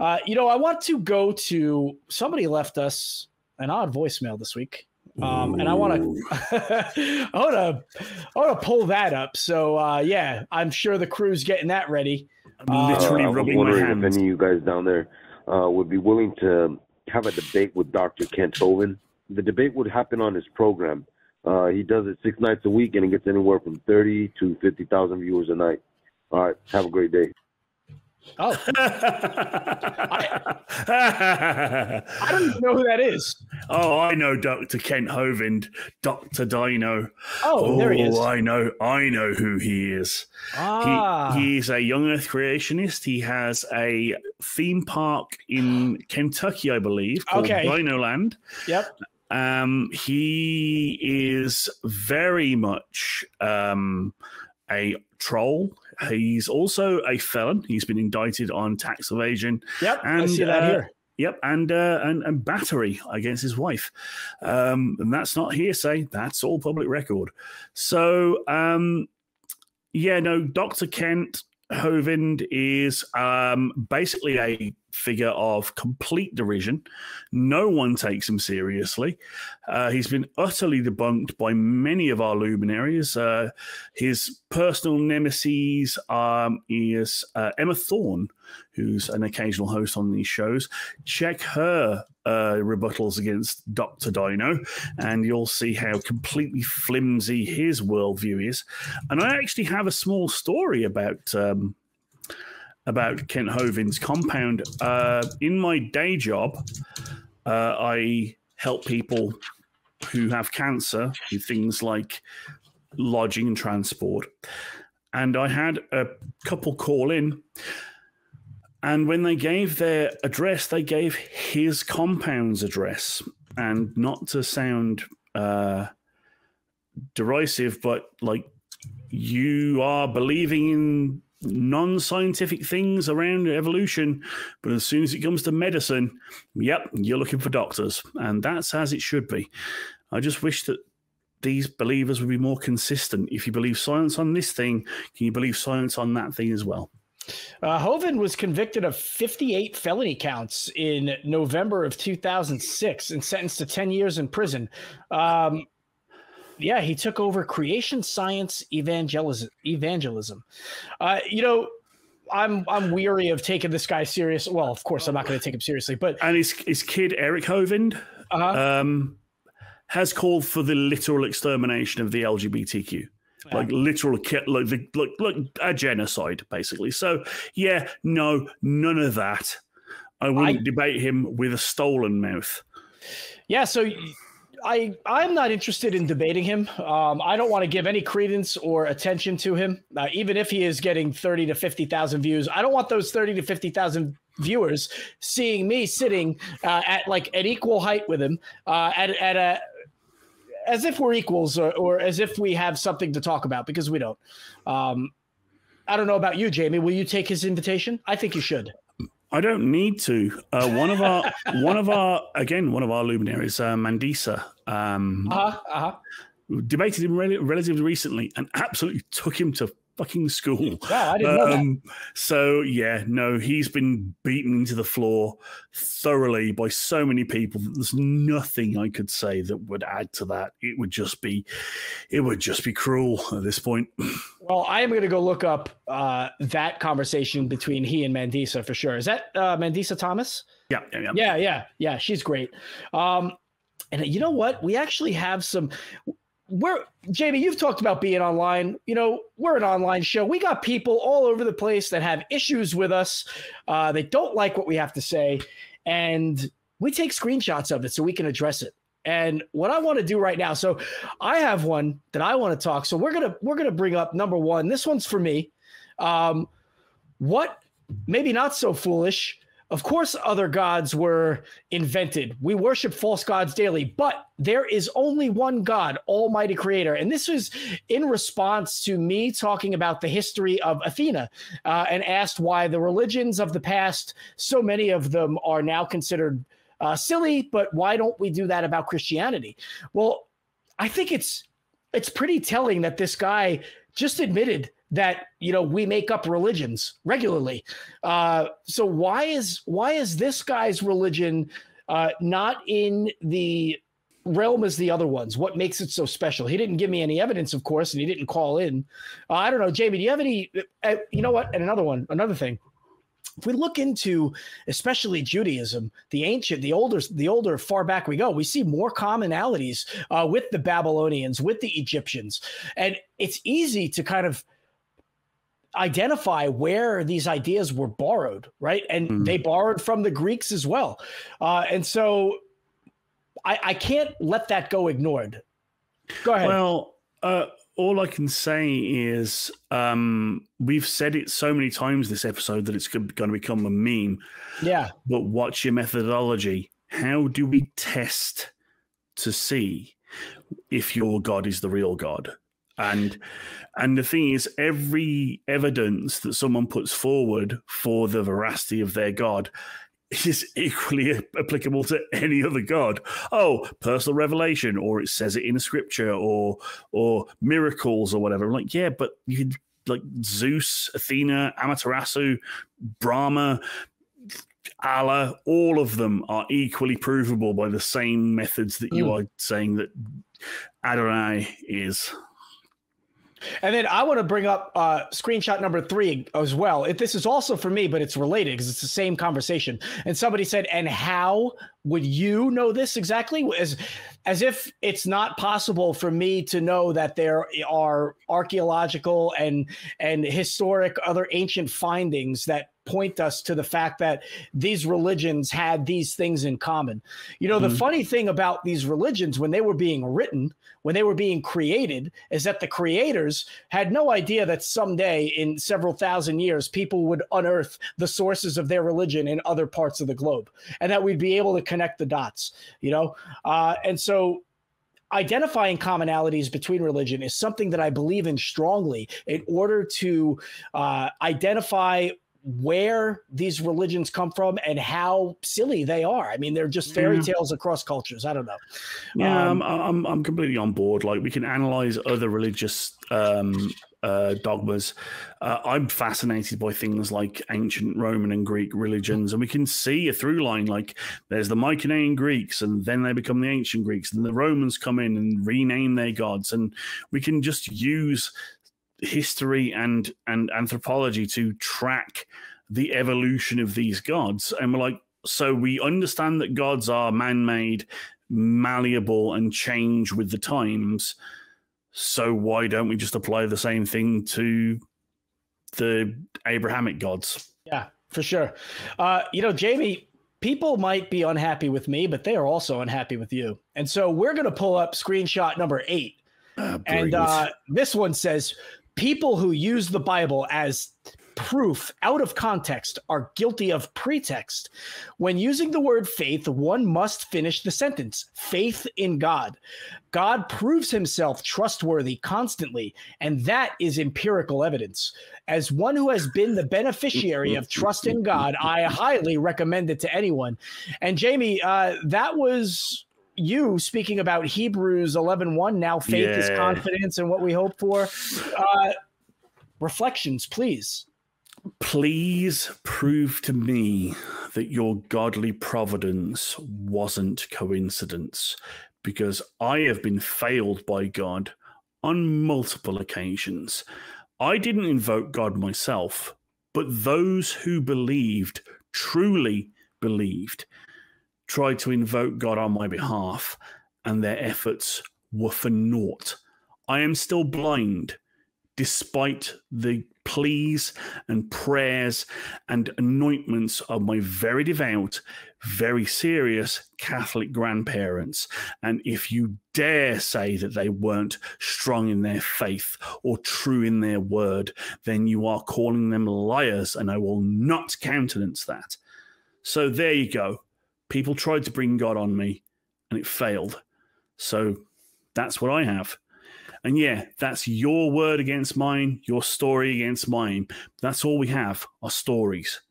I want to go to somebody left us an odd voicemail this week. And I want to pull that up. So I'm sure the crew's getting that ready. I'm literally rubbing my hands. If any of you guys down there would be willing to have a debate with Dr. Kent Hovind. The debate would happen on his program. He does it 6 nights a week, and he gets anywhere from 30 to 50,000 viewers a night. All right, have a great day. Oh, I don't even know who that is. Oh, I know Dr. Kent Hovind, Dr. Dino. Oh, there he is. I know who he is. He's a young Earth creationist. He has a theme park in Kentucky, I believe, called Dino Land. Yep. He is very much a troll. He's also a felon. He's been indicted on tax evasion. Yep, and, I see that here. Yep, and battery against his wife. And that's not hearsay. That's all public record. So, Dr. Kent Hovind is basically a figure of complete derision. No one takes him seriously. He's been utterly debunked by many of our luminaries. His personal nemesis is Emma Thorne, who's an occasional host on these shows. Check her rebuttals against Dr. Dino, and you'll see how completely flimsy his worldview is. And I actually have a small story about Kent Hovind's compound. In my day job, I help people who have cancer with things like lodging and transport. And I had a couple call in, and when they gave their address, they gave his compound's address. And not to sound derisive, but like, you are believing in non-scientific things around evolution, but as soon as it comes to medicine, yep, you're looking for doctors, and that's as it should be. I just wish that these believers would be more consistent. If you believe science on this thing, can you believe science on that thing as well? Hovind was convicted of 58 felony counts in November of 2006 and sentenced to 10 years in prison. He took over creation science evangelism. I'm weary of taking this guy serious. Well, of course, I'm not going to take him seriously. And his kid Eric Hovind has called for the literal extermination of the LGBTQ. Like literal, like a genocide, basically. So, none of that. I wouldn't debate him with a stolen mouth. Yeah, so I'm not interested in debating him. I don't want to give any credence or attention to him, even if he is getting 30 to 50,000 views. I don't want those 30 to 50,000 viewers seeing me sitting at like an equal height with him as if we're equals or as if we have something to talk about, because we don't. I don't know about you, Jamie. Will you take his invitation? I think you should. I don't need to. One of our luminaries, Mandisa, debated him relatively recently and absolutely took him to fucking school. Wow, I didn't know that. He's been beaten into the floor thoroughly by so many people. There's nothing I could say that would add to that. It would just be cruel at this point. Well, I am going to go look up that conversation between he and Mandisa for sure. Is that Mandisa Thomas? Yeah. She's great. And you know what? We actually have some. Jamie, you've talked about being online. We're an online show. We got people all over the place that have issues with us. They don't like what we have to say, and we take screenshots of it so we can address it. And what I want to do right now, so I have one that I want to talk. So we're gonna bring up number one. This one's for me. What maybe not so foolish. Of course, other gods were invented. We worship false gods daily, but there is only one God, Almighty Creator. And this was in response to me talking about the history of Athena and asked why the religions of the past, so many of them are now considered silly, but why don't we do that about Christianity? Well, I think it's pretty telling that this guy just admitted that, you know, we make up religions regularly. So why is this guy's religion not in the realm as the other ones? What makes it so special? He didn't give me any evidence, of course, and he didn't call in. I don't know, Jamie, do you have any, you know what? And another thing, if we look into especially Judaism, the ancient, the older far back we go, we see more commonalities with the Babylonians, with the Egyptians. And it's easy to kind of identify where these ideas were borrowed, right? And they borrowed from the Greeks as well. And so I can't let that go ignored. Go ahead. Well, all I can say is we've said it so many times this episode that it's going to become a meme. Yeah. But what's your methodology? How do we test to see if your God is the real God? And the thing is, every evidence that someone puts forward for the veracity of their God is equally applicable to any other god. Oh, personal revelation, or it says it in scripture, or miracles, or whatever. I'm like, yeah, but you could, like, Zeus, Athena, Amaterasu, Brahma, Allah, all of them are equally provable by the same methods that you are saying that Adonai is. And then I want to bring up screenshot number 3 as well. This is also for me, but it's related because it's the same conversation. And somebody said, and how would you know this exactly? As if it's not possible for me to know that there are archaeological and historic other ancient findings that point us to the fact that these religions had these things in common. You know, the funny thing about these religions when they were being written, when they were being created, is that the creators had no idea that someday in several thousand years, people would unearth the sources of their religion in other parts of the globe, and that we'd be able to connect the dots, you know? And so identifying commonalities between religion is something that I believe in strongly in order to identify where these religions come from and how silly they are. I mean, they're just fairy tales across cultures. I don't know. Yeah, I'm completely on board. Like, we can analyze other religious dogmas. I'm fascinated by things like ancient Roman and Greek religions, and we can see a through line. Like, there's the Mycenaean Greeks, and then they become the ancient Greeks, and the Romans come in and rename their gods, and we can just use history and anthropology to track the evolution of these gods. And we're like, so we understand that gods are man-made, malleable, and change with the times. So why don't we just apply the same thing to the Abrahamic gods? Yeah, for sure. You know, Jamie, people might be unhappy with me, but they are also unhappy with you. And so we're going to pull up screenshot number 8. And this one says, people who use the Bible as proof out of context are guilty of pretext. When using the word faith, one must finish the sentence, faith in God. God proves himself trustworthy constantly, and that is empirical evidence. As one who has been the beneficiary of trust in God, I highly recommend it to anyone. And Jamie, that was you speaking about Hebrews 11:1. Now faith is confidence and what we hope for. Reflections, please. Please prove to me that your godly providence wasn't coincidence, because I have been failed by God on multiple occasions. I didn't invoke God myself, but those who believed, truly believed, tried to invoke God on my behalf, and their efforts were for naught. I am still blind, despite the pleas and prayers and anointments of my very devout, very serious Catholic grandparents. And if you dare say that they weren't strong in their faith or true in their word, then you are calling them liars, and I will not countenance that. So there you go. People tried to bring God on me, and it failed. So that's what I have. And yeah, that's your word against mine, your story against mine. That's all we have, are stories.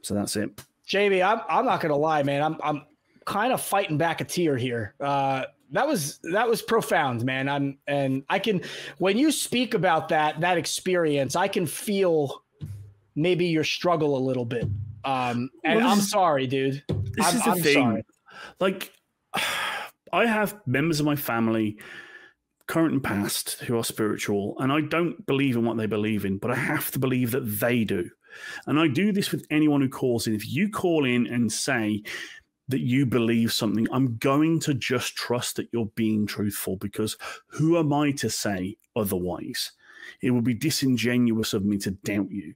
So that's it. Jamie, I'm not going to lie, man. I'm kind of fighting back a tear here. that was profound, man. I can, when you speak about that experience, I can feel maybe your struggle a little bit. And I'm sorry, dude. This is the thing. Sorry. Like, I have members of my family, current and past, who are spiritual, and I don't believe in what they believe in, but I have to believe that they do. And I do this with anyone who calls in. If you call in and say that you believe something, I'm going to just trust that you're being truthful, because who am I to say otherwise? It would be disingenuous of me to doubt you.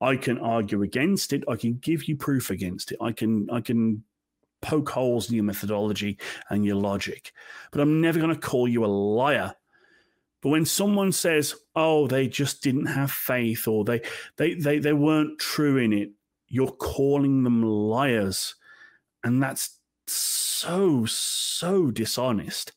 I can argue against it. I can give you proof against it. I can poke holes in your methodology and your logic, but I'm never going to call you a liar. But when someone says, oh, they just didn't have faith, or they weren't true in it, you're calling them liars. And that's so dishonest.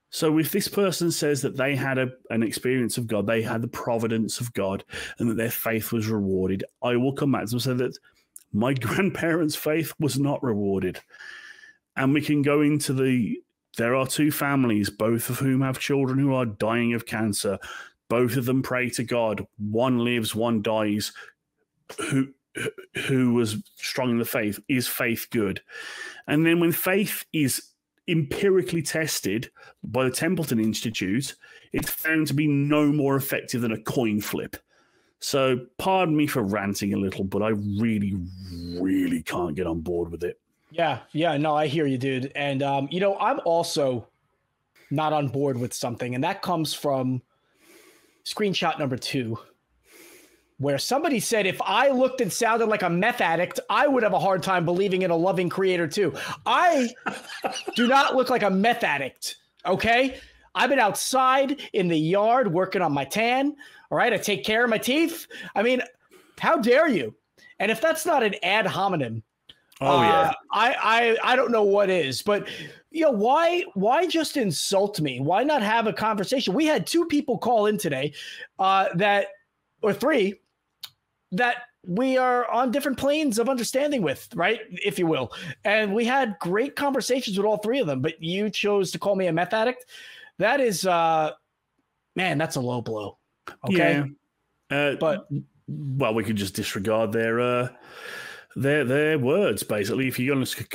So if this person says that they had an experience of God, they had the providence of God, and that their faith was rewarded, I will come back to them and say that my grandparents' faith was not rewarded. And we can go into there are two families, both of whom have children who are dying of cancer. Both of them pray to God. One lives, one dies. Who was strong in the faith? Is faith good? And then when faith is empirically tested by the Templeton Institute, it's found to be no more effective than a coin flip. So pardon me for ranting a little, but I really, really can't get on board with it. Yeah, no, I hear you, dude. And, I'm also not on board with something, and that comes from screenshot number 2, where somebody said, if I looked and sounded like a meth addict, I would have a hard time believing in a loving creator too. I do not look like a meth addict, okay? I've been outside in the yard working on my tan. All right, I take care of my teeth. I mean, how dare you? And if that's not an ad hominem, I don't know what is. But why just insult me? Why not have a conversation? We had 2 people call in today, or 3, that we are on different planes of understanding with, right, if you will. And we had great conversations with all 3 of them. But you chose to call me a meth addict. That is, man, that's a low blow. Okay, but we could just disregard their words. Basically, if you're going to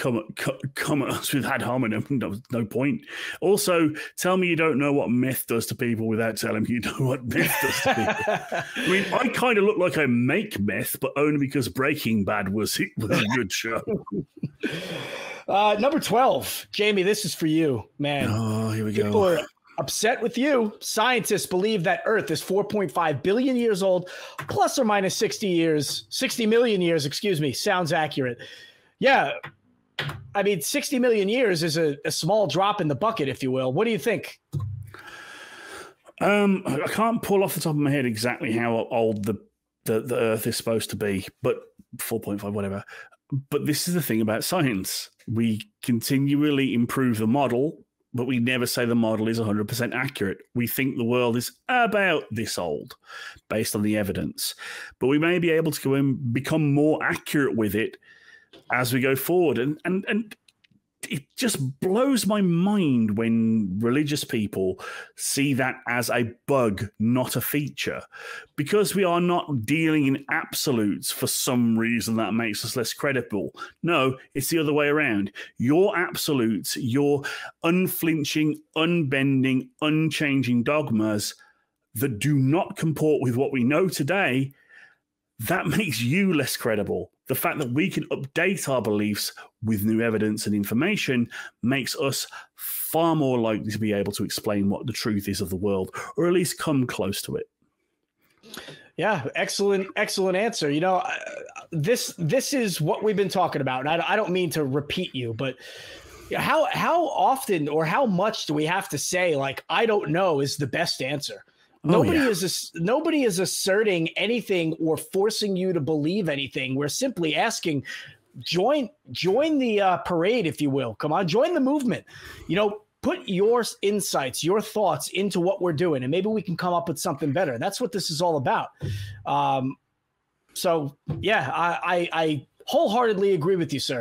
come at us with ad hominem, no point. Also, tell me you don't know what meth does to people without telling me you know what meth does to people. I mean, I kind of look like I make meth, but only because Breaking Bad was a good show. Number 12, Jamie, this is for you, man. Oh, here we People go. Are upset with you. Scientists believe that Earth is 4.5 billion years old, plus or minus 60 million years, excuse me. Sounds accurate. Yeah. I mean, 60 million years is a small drop in the bucket, if you will. What do you think? I can't pull off the top of my head exactly how old the Earth is supposed to be, but 4.5, whatever. But this is the thing about science. We continually improve the model, but we never say the model is 100% accurate. We think the world is about this old based on the evidence. But we may be able to go and become more accurate with it as we go forward. And it just blows my mind when religious people see that as a bug, not a feature. Because we are not dealing in absolutes for some reason that makes us less credible. No, it's the other way around. Your absolutes, your unflinching, unbending, unchanging dogmas that do not comport with what we know today, that makes you less credible. The fact that we can update our beliefs with new evidence and information makes us far more likely to be able to explain what the truth is of the world, or at least come close to it. Yeah, excellent answer. This is what we've been talking about. And I don't mean to repeat you, but how often or how much do we have to say, like, I don't know is the best answer? Nobody is asserting anything or forcing you to believe anything. We're simply asking, join the parade, if you will. Come on, join the movement. Put your insights, your thoughts into what we're doing, and maybe we can come up with something better. That's what this is all about. So yeah, I wholeheartedly agree with you, sir.